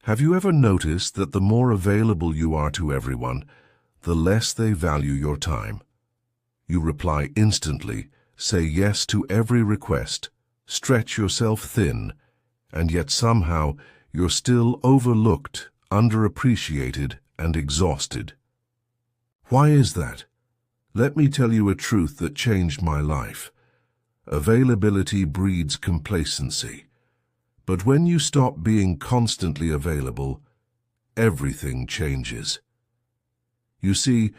Have you ever noticed that the more available you are to everyone, the less they value your time? You reply instantly, say yes to every request, stretch yourself thin, and yet somehow you're still overlooked, underappreciated, and exhausted. Why is that? Let me tell you a truth that changed my life. Availability breeds complacency. But when you stop being constantly available, everything changes. You see,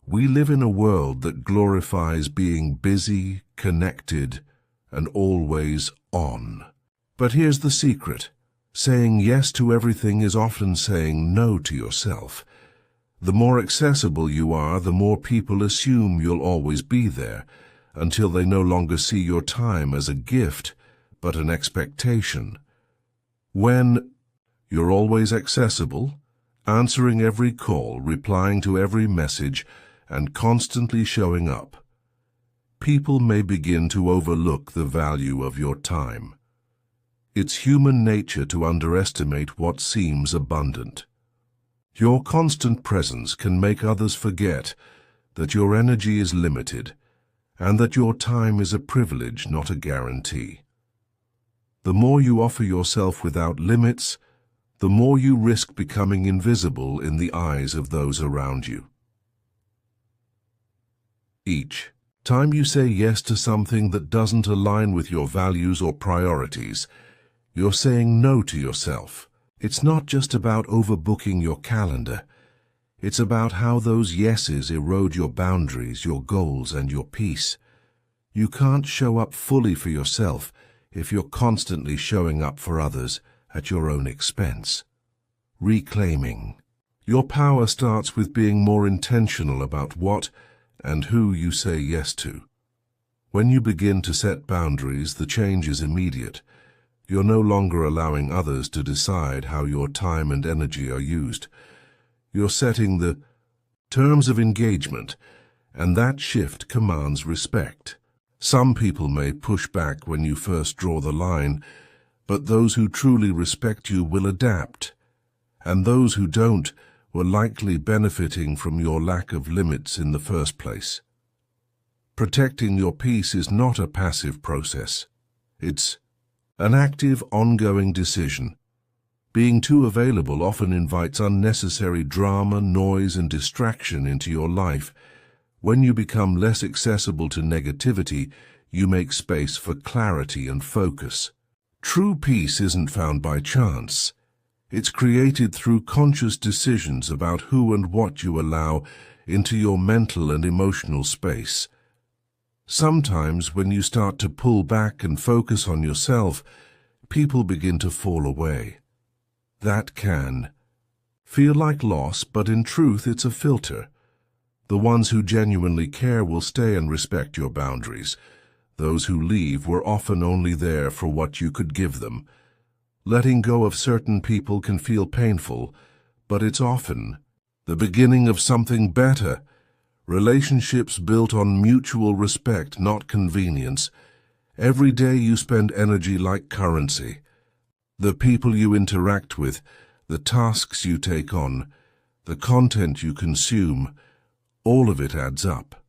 we live in a world that glorifies being busy, connected, and always on. But here's the secret. Saying yes to everything is often saying no to yourself. The more accessible you are, the more people assume you'll always be there, until they no longer see your time as a gift, but an expectation. When you're always accessible, answering every call, replying to every message, and constantly showing up, people may begin to overlook the value of your time. It's human nature to underestimate what seems abundant. Your constant presence can make others forget that your energy is limited and that your time is a privilege, not a guarantee. The more you offer yourself without limits, the more you risk becoming invisible in the eyes of those around you. Each time you say yes to something that doesn't align with your values or priorities, you're saying no to yourself. It's not just about overbooking your calendar. It's about how those yeses erode your boundaries, your goals, and your peace. You can't show up fully for yourself if you're constantly showing up for others at your own expense. Reclaiming. Your power starts with being more intentional about what and who you say yes to. When you begin to set boundaries, the change is immediate. You're no longer allowing others to decide how your time and energy are used. You're setting the terms of engagement, and that shift commands respect. Some people may push back when you first draw the line, but those who truly respect you will adapt, and those who don't were likely benefiting from your lack of limits in the first place. Protecting your peace is not a passive process. It's an active, ongoing decision. Being too available often invites unnecessary drama, noise, and distraction into your life. When you become less accessible to negativity, you make space for clarity and focus. True peace isn't found by chance. It's created through conscious decisions about who and what you allow into your mental and emotional space. Sometimes, when you start to pull back and focus on yourself, people begin to fall away. That can feel like loss, but in truth it's a filter. The ones who genuinely care will stay and respect your boundaries. Those who leave were often only there for what you could give them. Letting go of certain people can feel painful, but it's often the beginning of something better. Relationships built on mutual respect, not convenience. Every day you spend energy like currency. The people you interact with, the tasks you take on, the content you consume, all of it adds up.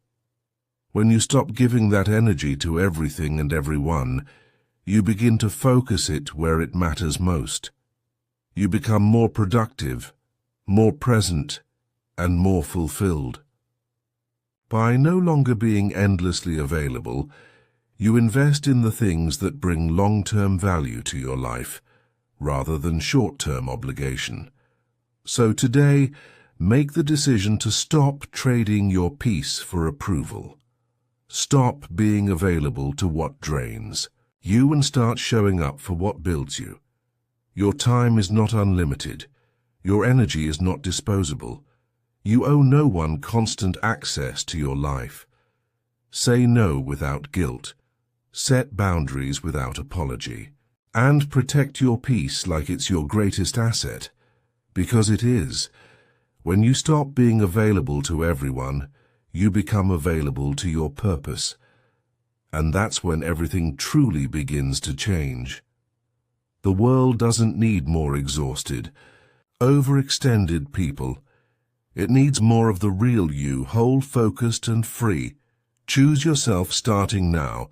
When you stop giving that energy to everything and everyone, you begin to focus it where it matters most. You become more productive, more present, and more fulfilled. By no longer being endlessly available, you invest in the things that bring long-term value to your life, rather than short-term obligation. So today, make the decision to stop trading your peace for approval. Stop being available to what drains you and start showing up for what builds you. Your time is not unlimited. Your energy is not disposable. You owe no one constant access to your life. Say no without guilt. Set boundaries without apology. And protect your peace like it's your greatest asset. Because it is. When you stop being available to everyone, you become available to your purpose. And that's when everything truly begins to change. The world doesn't need more exhausted. overextended people. It needs more of the real you, whole, focused and free. Choose yourself starting now.